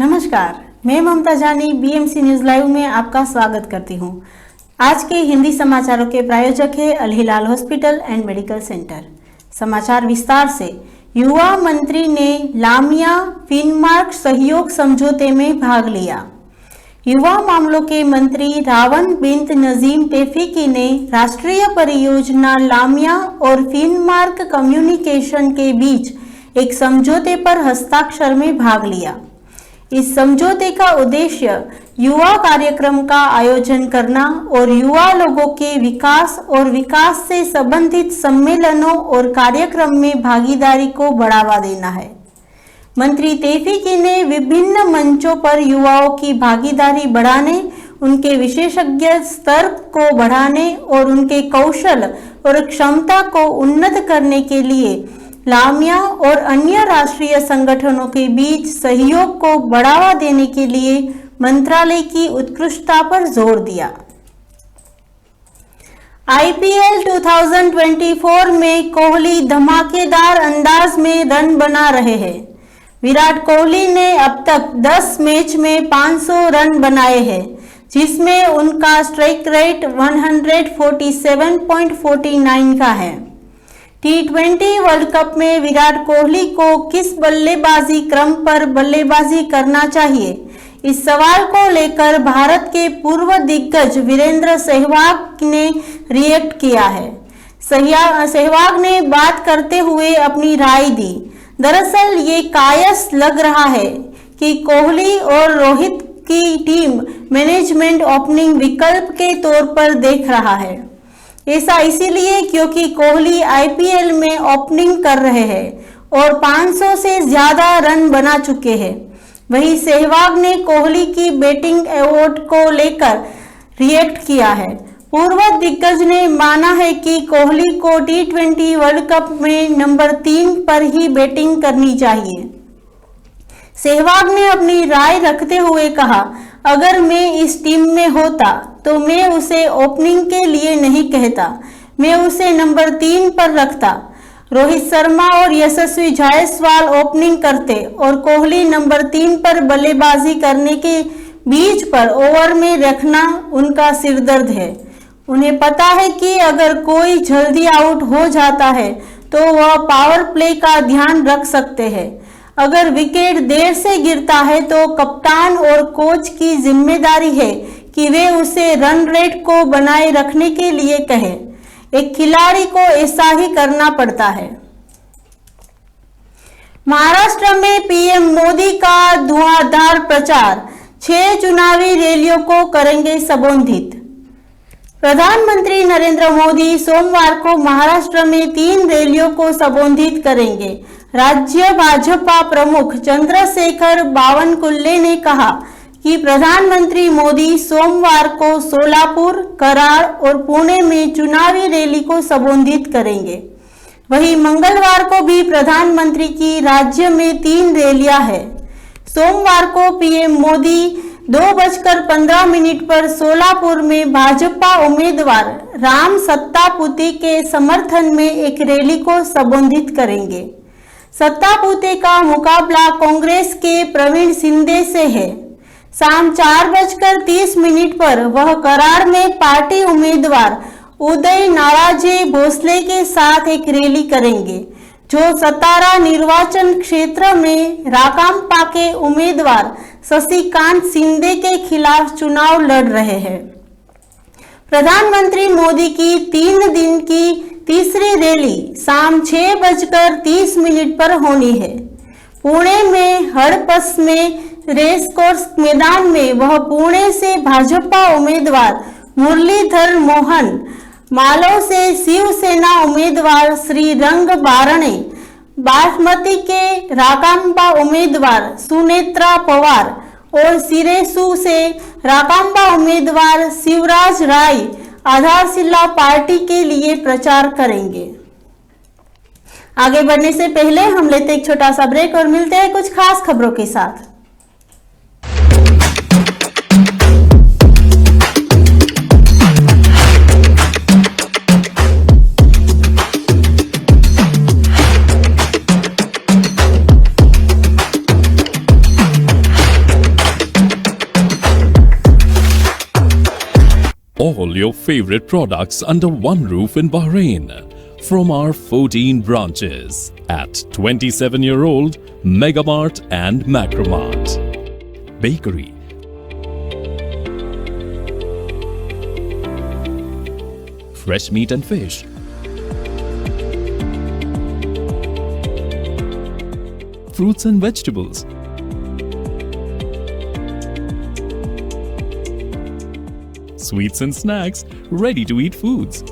नमस्कार, मैं ममता जानी बीएमसी न्यूज लाइव में आपका स्वागत करती हूं। आज के हिंदी समाचारों के प्रायोजक है अल हिलाल हॉस्पिटल एंड मेडिकल सेंटर। समाचार विस्तार से। युवा मंत्री ने लामिया फिनमार्क सहयोग समझौते में भाग लिया। युवा मामलों के मंत्री रावन बिन्त नजीम तौफीकी ने राष्ट्रीय परियोजना लामिया और फिनमार्क कम्युनिकेशन के बीच एक समझौते पर हस्ताक्षर में भाग लिया। इस समझौते का उद्देश्य युवा कार्यक्रम का आयोजन करना और युवा लोगों के विकास और विकास से संबंधित सम्मेलनों और कार्यक्रम में भागीदारी को बढ़ावा देना है। मंत्री तौफीकी ने विभिन्न मंचों पर युवाओं की भागीदारी बढ़ाने, उनके विशेषज्ञ स्तर को बढ़ाने और उनके कौशल और क्षमता को उन्नत करने के लिए लामिया और अन्य राष्ट्रीय संगठनों के बीच सहयोग को बढ़ावा देने के लिए मंत्रालय की उत्कृष्टता पर जोर दिया। आईपीएल 2024 में कोहली धमाकेदार अंदाज में रन बना रहे हैं। विराट कोहली ने अब तक 10 मैच में 500 रन बनाए हैं, जिसमें उनका स्ट्राइक रेट 147.49 का है। T20 वर्ल्ड कप में विराट कोहली को किस बल्लेबाजी क्रम पर बल्लेबाजी करना चाहिए, इस सवाल को लेकर भारत के पूर्व दिग्गज वीरेंद्र सहवाग ने रिएक्ट किया है। सहवाग ने बात करते हुए अपनी राय दी। दरअसल ये कायस लग रहा है कि कोहली और रोहित की टीम मैनेजमेंट ओपनिंग विकल्प के तौर पर देख रहा है। ऐसा इसीलिए क्योंकि कोहली आईपीएल में ओपनिंग कर रहे हैं और 500 से ज्यादा रन बना चुके हैं। वहीं सहवाग ने कोहली की बैटिंग अवार्ड को लेकर रिएक्ट किया है। पूर्व दिग्गज ने माना है कि कोहली को T20 वर्ल्ड कप में नंबर 3 पर ही बैटिंग करनी चाहिए। सहवाग ने अपनी राय रखते हुए कहा, अगर मैं इस टीम में होता तो मैं उसे ओपनिंग के लिए नहीं कहता, मैं उसे नंबर 3 पर रखता। रोहित शर्मा और यशस्वी जायसवाल ओपनिंग करते और कोहली नंबर 3 पर बल्लेबाजी करने के बीच पर ओवर में रखना उनका सिरदर्द है। उन्हें पता है कि अगर कोई जल्दी आउट हो जाता है तो वह पावर प्ले का ध्यान रख सकते हैं। अगर विकेट देर से गिरता है तो कप्तान और कोच की जिम्मेदारी है कि वे उसे रन रेट को बनाए रखने के लिए कहें। एक खिलाड़ी को ऐसा ही करना पड़ता है। महाराष्ट्र में पीएम मोदी का धुआंधार प्रचार, 6 चुनावी रैलियों को करेंगे संबोधित। प्रधानमंत्री नरेंद्र मोदी सोमवार को महाराष्ट्र में 3 रैलियों को संबोधित करेंगे। राज्य भाजपा प्रमुख चंद्रशेखर बावनकुले ने कहा कि प्रधानमंत्री मोदी सोमवार को सोलापुर, कराड और पुणे में चुनावी रैली को संबोधित करेंगे। वहीं मंगलवार को भी प्रधानमंत्री की राज्य में 3 रैलियां हैं। सोमवार को पीएम मोदी 2:15 पर सोलापुर में भाजपा उम्मीदवार राम सत्तापुते के समर्थन में एक रैली को संबोधित करेंगे। सत्तापुते का मुकाबला कांग्रेस के प्रवीण शिंदे से है। शाम 4:30 पर वह कराड़ में पार्टी उम्मीदवार उदय नाराजे भोसले के साथ एक रैली करेंगे, जो सतारा निर्वाचन क्षेत्र में राकांपा के उम्मीदवार शशिकांत शिंदे के खिलाफ चुनाव लड़ रहे हैं। प्रधानमंत्री मोदी की 3 दिन की तीसरी रैली शाम 6:30 पर होनी है। पुणे में हड़पस में रेस कोर्स मैदान में वह पुणे से भाजपा उम्मीदवार मुरलीधर मोहन, मालव से शिवसेना उम्मीदवार श्रीरंग बारणे, बासमती के राकांपा उम्मीदवार सुनेत्रा पवार और सिरेसु से राकांपा उम्मीदवार शिवराज राय आधारशिला पार्टी के लिए प्रचार करेंगे। आगे बढ़ने से पहले हम लेते एक छोटा सा ब्रेक और मिलते हैं कुछ खास खबरों के साथ। All your favorite products under one roof in Bahrain from our 14 branches at 27-year-old Megamart and Macromart. Bakery, fresh meat and fish, fruits and vegetables, sweets and snacks, ready-to-eat foods,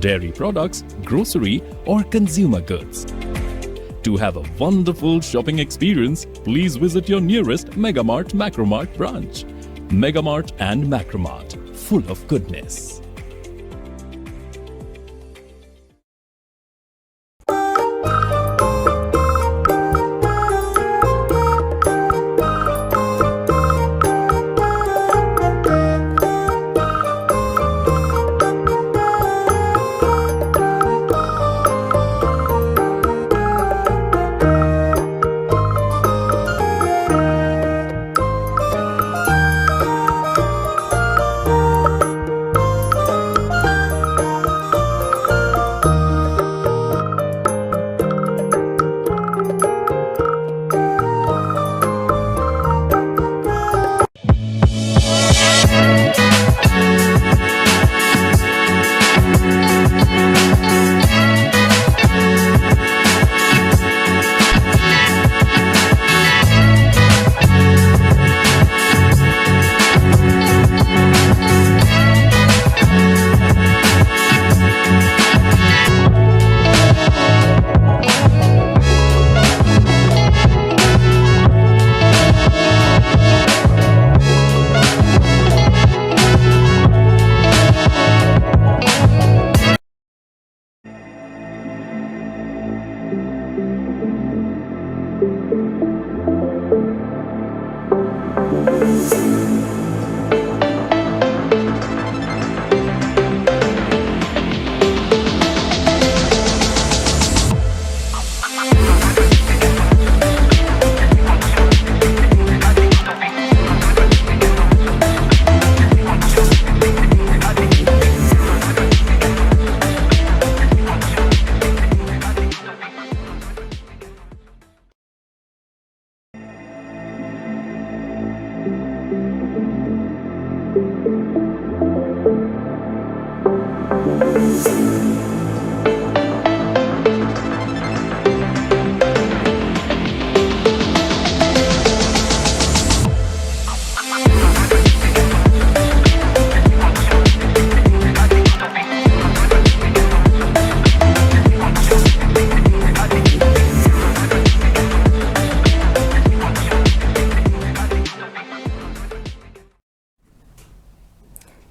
dairy products, grocery or consumer goods. To have a wonderful shopping experience, please visit your nearest Megamart Macromart branch. Megamart and Macromart, full of goodness.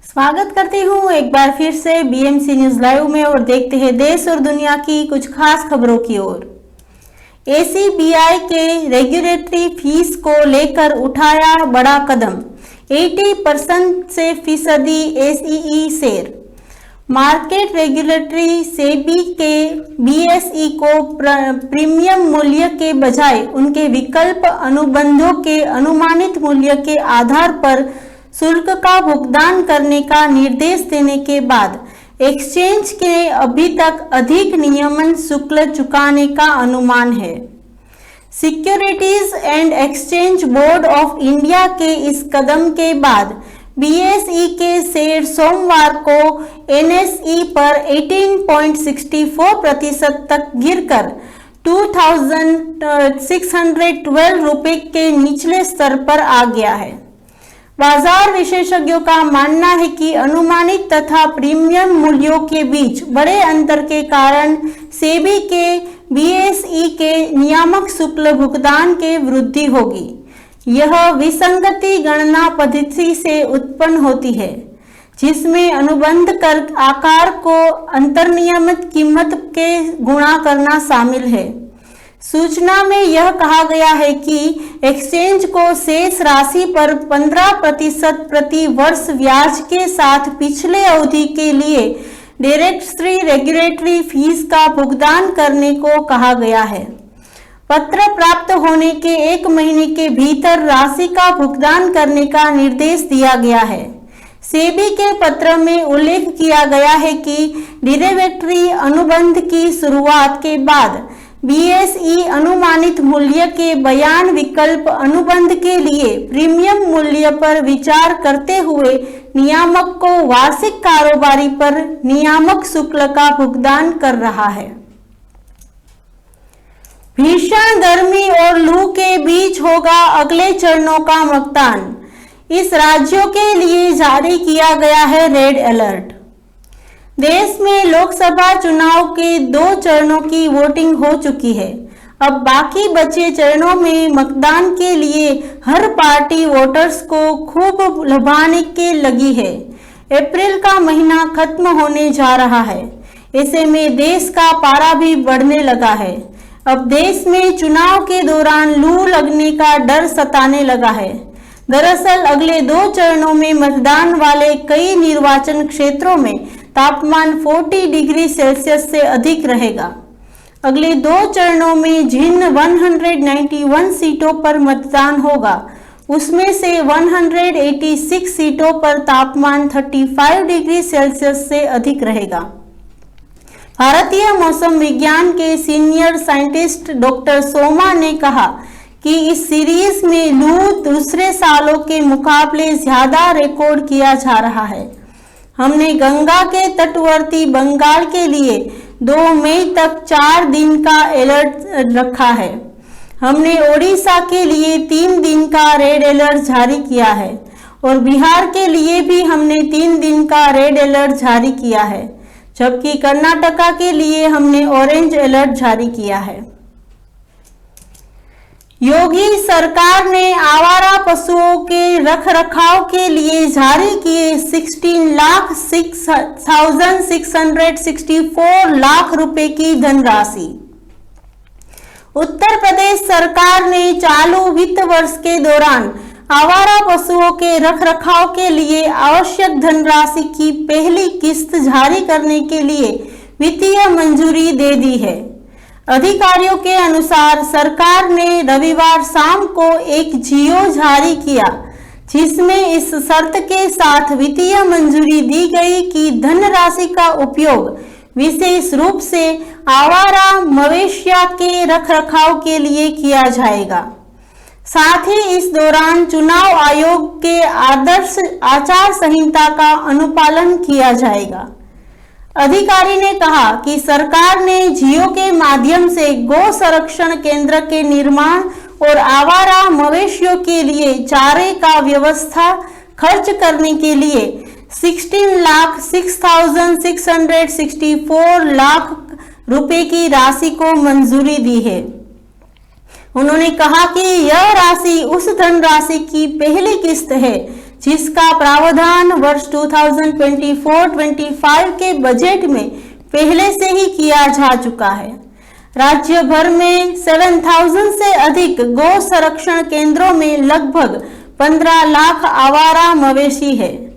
स्वागत करती हूँ एक बार फिर से BMC news live में और देखते हैं देश और दुनिया की कुछ खास खबरों की ओर। एसीबीआई के रेगुलेटरी फीस को लेकर उठाया बड़ा कदम, 80% से फीसदी SEE share. Market regulatory SEBI के बीएसई को प्रीमियम मूल्य के बजाय उनके विकल्प अनुबंधों के अनुमानित मूल्य के आधार पर शुल्क का भुगतान करने का निर्देश देने के बाद एक्सचेंज के अभी तक अधिक नियमन शुल्क चुकाने का अनुमान है। Securities and exchange board of India के इस कदम के बाद बीएसई के शेयर सोमवार को एनएसई पर 18.64% तक गिरकर 2,612 रुपए के निचले स्तर पर आ गया है। बाजार विशेषज्ञों का मानना है कि अनुमानित तथा प्रीमियम मूल्यों के बीच बड़े अंतर के कारण सेबी के बीएसई के नियामक शुल्क भुगतान के वृद्धि होगी। यह विसंगति गणना पद्धति से उत्पन्न होती है, जिसमें अनुबंध कर आकार को अंतर्नियमित कीमत के गुणा करना शामिल है। सूचना में यह कहा गया है कि एक्सचेंज को शेष राशि पर 15% प्रति वर्ष ब्याज के साथ पिछले अवधि के लिए डायरेक्टरी रेगुलेटरी फीस का भुगतान करने को कहा गया है। पत्र प्राप्त होने के 1 महीने के भीतर राशि का भुगतान करने का निर्देश दिया गया है। सेबी के पत्र में उल्लेख किया गया है कि डेरिवेटरी अनुबंध की शुरुआत के बाद बीएसई अनुमानित मूल्य के बयान विकल्प अनुबंध के लिए प्रीमियम मूल्य पर विचार करते हुए नियामक को वार्षिक कारोबारी पर नियामक शुल्क का भुगतान कर रहा है। भीषण गर्मी और लू के बीच होगा अगले चरणों का मतदान। इस राज्यों के लिए जारी किया गया है रेड अलर्ट। देश में लोकसभा चुनाव के 2 चरणों की वोटिंग हो चुकी है। अब बाकी बचे चरणों में मतदान के लिए हर पार्टी वोटर्स को खूब लुभाने के लगी है। अप्रैल का महीना खत्म होने जा रहा है। ऐसे में देश का पारा भी बढ़ने लगा है। अब देश में चुनाव के दौरान लू लगने का डर सताने लगा है। दरअसल अगले 2 चरणों में मतदान वाले कई निर्वाचन क्षेत्रों में तापमान 40 डिग्री सेल्सियस से अधिक रहेगा। अगले 2 चरणों में जिन 191 सीटों पर मतदान होगा उसमें से 186 सीटों पर तापमान 35 डिग्री सेल्सियस से अधिक रहेगा। भारतीय मौसम विज्ञान के सीनियर साइंटिस्ट डॉक्टर सोमा ने कहा कि इस सीरीज में लू दूसरे सालों के मुकाबले ज्यादा रिकॉर्ड किया जा रहा है। हमने गंगा के तटवर्ती बंगाल के लिए 2 मई तक 4 दिन का अलर्ट रखा है। हमने ओडिशा के लिए 3 दिन का रेड अलर्ट जारी किया है और बिहार के लिए भी हमने 3 दिन का रेड अलर्ट जारी किया है, जबकि कर्नाटका के लिए हमने ऑरेंज अलर्ट जारी किया है। योगी सरकार ने आवारा पशुओं के रखरखाव के लिए जारी किए 16,06,664 लाख रुपए की धनराशि। उत्तर प्रदेश सरकार ने चालू वित्त वर्ष के दौरान आवारा पशुओं के रखरखाव के लिए आवश्यक धनराशि की पहली किस्त जारी करने के लिए वित्तीय मंजूरी दे दी है। अधिकारियों के अनुसार सरकार ने रविवार शाम को एक जियो जारी किया, जिसमें इस शर्त के साथ वित्तीय मंजूरी दी गई कि धनराशि का उपयोग विशेष रूप से आवारा मवेशियों के रखरखाव के लिए किया जाएगा। साथ ही इस दौरान चुनाव आयोग के आदर्श आचार संहिता का अनुपालन किया जाएगा। अधिकारी ने कहा कि सरकार ने जियो के माध्यम से गौ संरक्षण केंद्र के निर्माण और आवारा मवेशियों के लिए चारे का व्यवस्था खर्च करने के लिए 16,06,664 लाख रुपए की राशि को मंजूरी दी है। उन्होंने कहा कि यह राशि उस धनराशि की पहली किस्त है जिसका प्रावधान वर्ष 2024-25 के बजट में पहले से ही किया जा चुका है। राज्य भर में 7,000 से अधिक गौ संरक्षण केंद्रों में लगभग 15 लाख आवारा मवेशी है।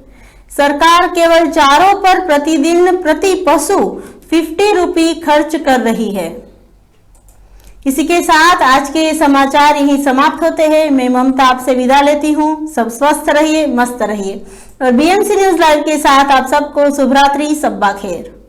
सरकार केवल चारों पर प्रतिदिन प्रति पशु 50 रुपये खर्च कर रही है। इसी के साथ आज के समाचार यही समाप्त होते हैं। मैं ममता आपसे विदा लेती हूँ। सब स्वस्थ रहिए, मस्त रहिए और बीएमसी न्यूज लाइव के साथ आप सबको शुभ रात्रि, सब्बा खैर।